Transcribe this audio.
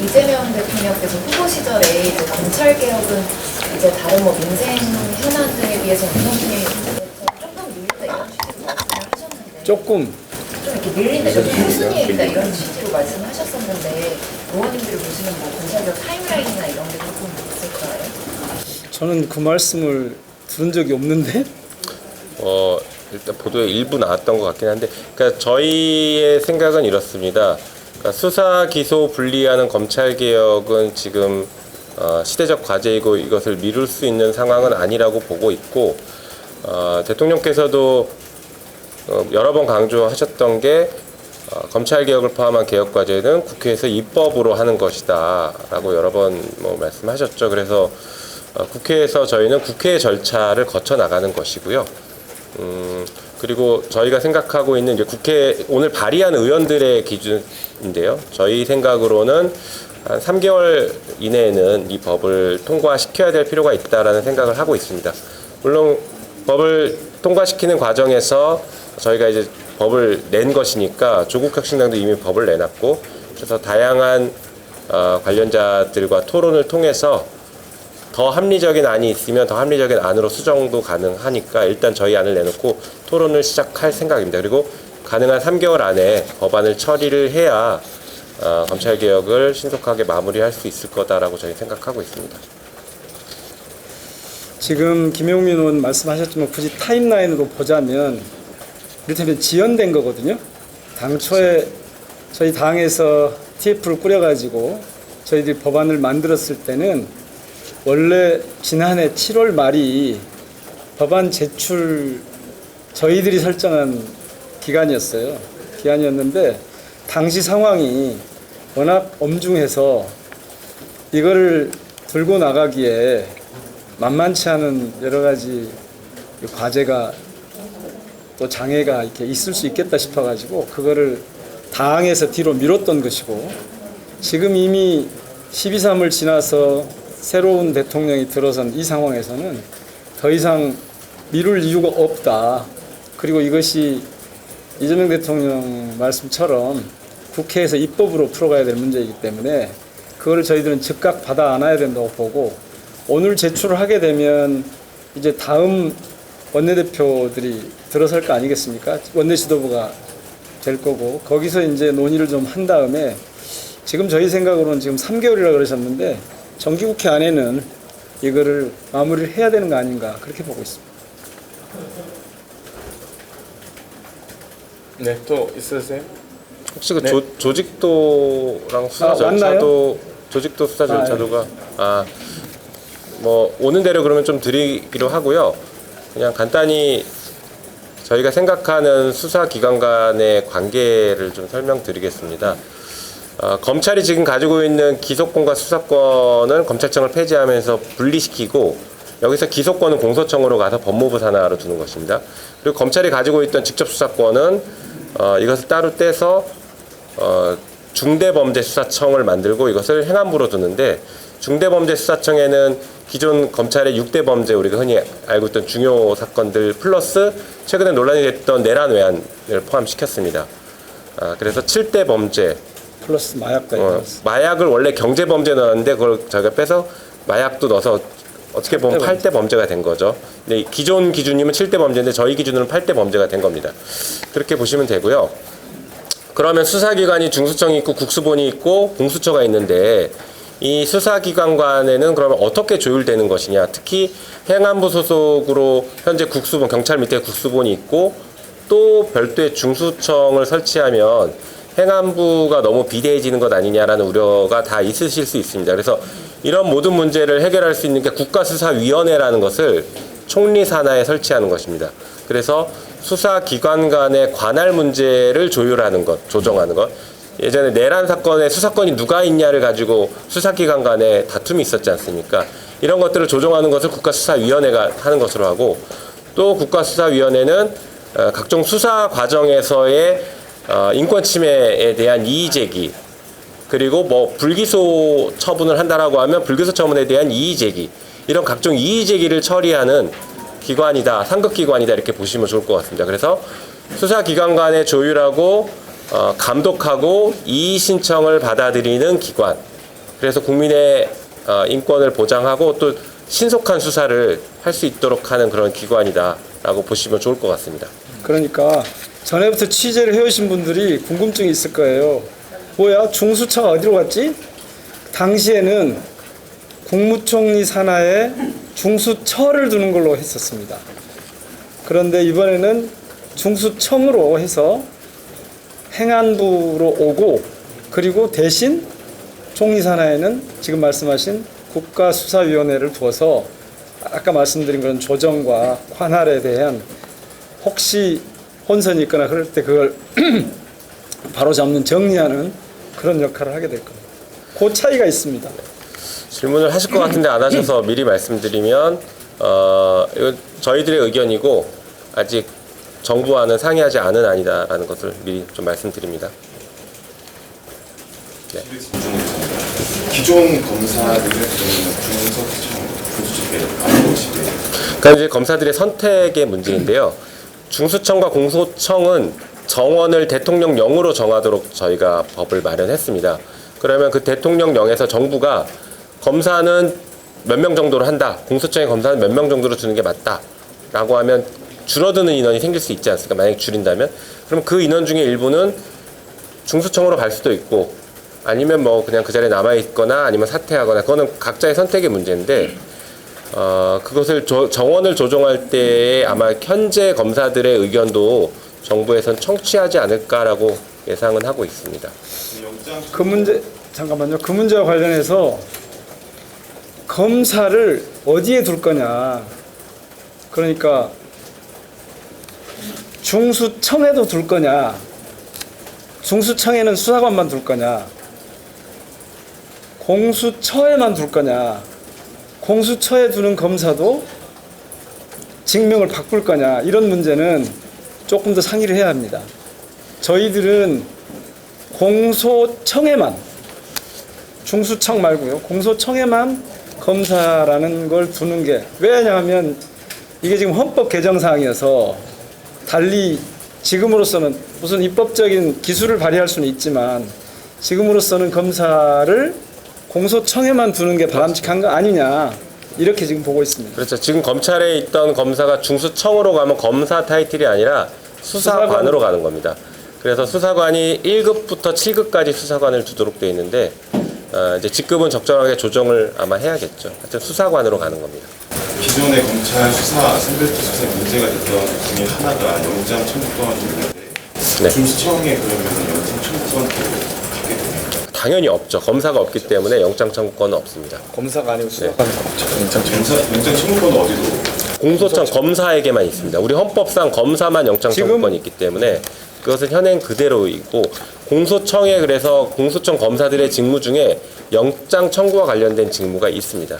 이재명 대통령께서 후보 시절에 이제 검찰 개혁은 이제 다른 뭐 민생 현안 등에 비해서 우선순위에 조금 밀린다 이런 취지로 말씀을 하셨는데 조금 좀 이렇게 밀린다, 좀 후순위에 있다 이런 취지로 말씀하셨었는데 의원님들이 보시는 뭐 검찰 개혁 타임라인이나 이런 게 조금 있을까요? 저는 그 말씀을 들은 적이 없는데. 일단 보도에 일부 나왔던 것 같긴 한데, 그러니까 저희의 생각은 이렇습니다. 그러니까 수사 기소 분리하는 검찰 개혁은 지금 시대적 과제이고 이것을 미룰 수 있는 상황은 아니라고 보고 있고, 대통령께서도 여러 번 강조하셨던 게 검찰 개혁을 포함한 개혁 과제는 국회에서 입법으로 하는 것이다라고 여러 번 말씀하셨죠. 그래서 국회에서 저희는 국회 절차를 거쳐 나가는 것이고요. 그리고 저희가 생각하고 있는 이제 국회 오늘 발의한 의원들의 기준인데요. 저희 생각으로는 한 3개월 이내에는 이 법을 통과시켜야 될 필요가 있다라는 생각을 하고 있습니다. 물론 법을 통과시키는 과정에서 저희가 이제 법을 낸 것이니까 조국혁신당도 이미 법을 내놨고, 그래서 다양한 관련자들과 토론을 통해서 더 합리적인 안이 있으면 더 합리적인 안으로 수정도 가능하니까 일단 저희 안을 내놓고 토론을 시작할 생각입니다. 그리고 가능한 3개월 안에 법안을 처리를 해야 검찰개혁을 신속하게 마무리할 수 있을 거다라고 저희 생각하고 있습니다. 지금 김용민 의원 말씀하셨지만 굳이 타임라인으로 보자면 이를테면 지연된 거거든요. 당초에 저희 당에서 TF를 꾸려가지고 저희들이 법안을 만들었을 때는 원래 지난해 7월 말이 법안 제출 저희들이 설정한 기간이었는데 당시 상황이 워낙 엄중해서 이거를 들고 나가기에 만만치 않은 여러 가지 과제가 또 장애가 이렇게 있을 수 있겠다 싶어가지고 그거를 당에서 뒤로 미뤘던 것이고, 지금 이미 12.3을 지나서 새로운 대통령이 들어선 이 상황에서는 더 이상 미룰 이유가 없다. 그리고 이것이 이재명 대통령 말씀처럼 국회에서 입법으로 풀어가야 될 문제이기 때문에 그거를 저희들은 즉각 받아 안아야 된다고 보고, 오늘 제출을 하게 되면 이제 다음 원내대표들이 들어설 거 아니겠습니까? 원내 지도부가 될 거고, 거기서 이제 논의를 좀 한 다음에, 지금 저희 생각으로는 지금 3개월이라고 그러셨는데 정기국회 안에는 이거를 마무리를 해야 되는 거 아닌가 그렇게 보고 있습니다. 네, 또 있으세요? 혹시 그 조직도랑 수사 절차도 조직도 수사 절차도가 뭐 오는 대로 그러면 좀 드리기로 하고요. 그냥 간단히 저희가 생각하는 수사기관 간의 관계를 좀 설명드리겠습니다. 검찰이 지금 가지고 있는 기소권과 수사권은 검찰청을 폐지하면서 분리시키고, 여기서 기소권은 공소청으로 가서 법무부 산하로 두는 것입니다. 그리고 검찰이 가지고 있던 직접 수사권은 이것을 따로 떼서 중대범죄수사청을 만들고 이것을 행안부로 두는데, 중대범죄수사청에는 기존 검찰의 6대 범죄, 우리가 흔히 알고 있던 중요 사건들 플러스 최근에 논란이 됐던 내란 외환을 포함시켰습니다. 그래서 7대 범죄 플러스 마약까지. 마약을 원래 경제범죄 넣었는데 그걸 저희가 빼서 마약도 넣어서 어떻게 보면 8대 범죄가 된 거죠. 근데 기존 기준이면 7대 범죄인데 저희 기준으로는 8대 범죄가 된 겁니다. 그렇게 보시면 되고요. 그러면 수사기관이 중수청이 있고 국수본이 있고 공수처가 있는데, 이 수사기관 간에는 그러면 어떻게 조율되는 것이냐. 특히 행안부 소속으로 현재 국수본, 경찰 밑에 국수본이 있고 또 별도의 중수청을 설치하면 행안부가 너무 비대해지는 것 아니냐라는 우려가 다 있으실 수 있습니다. 그래서 이런 모든 문제를 해결할 수 있는 게 국가수사위원회라는 것을 총리 산하에 설치하는 것입니다. 그래서 수사기관 간의 관할 문제를 조율하는 것, 조정하는 것. 예전에 내란 사건에 수사권이 누가 있냐를 가지고 수사기관 간에 다툼이 있었지 않습니까? 이런 것들을 조정하는 것을 국가수사위원회가 하는 것으로 하고, 또 국가수사위원회는 각종 수사 과정에서의 인권 침해에 대한 이의 제기, 그리고 뭐 불기소 처분을 한다라고 하면 불기소 처분에 대한 이의 제기, 이런 각종 이의 제기를 처리하는 기관이다, 상급기관이다, 이렇게 보시면 좋을 것 같습니다. 그래서 수사기관 간의 조율하고 감독하고 이의 신청을 받아들이는 기관, 그래서 국민의 인권을 보장하고 또 신속한 수사를 할 수 있도록 하는 그런 기관이다라고 보시면 좋을 것 같습니다. 그러니까 전에부터 취재를 해오신 분들이 궁금증이 있을 거예요. 뭐야? 중수처가 어디로 갔지? 당시에는 국무총리 산하에 중수처를 두는 걸로 했었습니다. 그런데 이번에는 중수청으로 해서 행안부로 오고, 그리고 대신 총리 산하에는 지금 말씀하신 국가수사위원회를 두어서 아까 말씀드린 그런 조정과 관할에 대한 혹시 혼선이 있거나 그럴 때 그걸 바로 잡는, 정리하는 그런 역할을 하게 될 겁니다. 그 차이가 있습니다. 질문을 하실 것 같은데 안 하셔서 미리 말씀드리면 이건 저희들의 의견이고 아직 정부와는 상의하지 않은 안이다라는 것을 미리 좀 말씀드립니다. 네. 기존 검사들의 중수청, 군수청에 아는 것이 그러니까 이제 검사들의 선택의 문제인데요. 중수청과 공소청은 정원을 대통령령으로 정하도록 저희가 법을 마련했습니다. 그러면 그 대통령령에서 정부가 검사는 몇 명 정도로 한다, 공소청의 검사는 몇 명 정도로 두는 게 맞다라고 하면 줄어드는 인원이 생길 수 있지 않습니까? 만약에 줄인다면. 그럼 그 인원 중에 일부는 중수청으로 갈 수도 있고 아니면 뭐 그냥 그 자리에 남아있거나 아니면 사퇴하거나, 그거는 각자의 선택의 문제인데 그것을 정원을 조정할 때에 아마 현재 검사들의 의견도 정부에선 청취하지 않을까라고 예상은 하고 있습니다. 그 문제, 잠깐만요. 그 문제와 관련해서 검사를 어디에 둘 거냐. 그러니까 중수청에도 둘 거냐, 중수청에는 수사관만 둘 거냐, 공수처에만 둘 거냐, 공수처에 두는 검사도 직명을 바꿀 거냐, 이런 문제는 조금 더 상의를 해야 합니다. 저희들은 공소청에만, 중수청 말고요, 공소청에만 검사라는 걸 두는 게, 왜냐하면 이게 지금 헌법 개정 사항이어서 달리 지금으로서는 무슨 입법적인 기술을 발휘할 수는 있지만 지금으로서는 검사를 공소청에만 두는 게 바람직한 거 아니냐, 이렇게 지금 보고 있습니다. 그렇죠. 지금 검찰에 있던 검사가 중수청으로 가면 검사 타이틀이 아니라 수사관으로 가는 겁니다. 그래서 수사관이 1급부터 7급까지 수사관을 두도록 되어 있는데 이제 직급은 적절하게 조정을 아마 해야겠죠. 하여튼 수사관으로 가는 겁니다. 기존의 검찰 수사, 선별적 수사에 문제가 됐던 중에 하나가 영장 청구권이 있는데 네. 중수청에 그러면 영장 청구권도 갖게 됩니까? 당연히 없죠. 검사가 없기 때문에 영장 청구권은 없습니다. 검사가 아니고 수사관이 영장 청구권은 어디로? 공소청 검사에게만 있습니다. 우리 헌법상 검사만 영장 청구권이 있기 때문에 그것은 현행 그대로이고, 공소청에, 그래서 공소청 검사들의 직무 중에 영장 청구와 관련된 직무가 있습니다.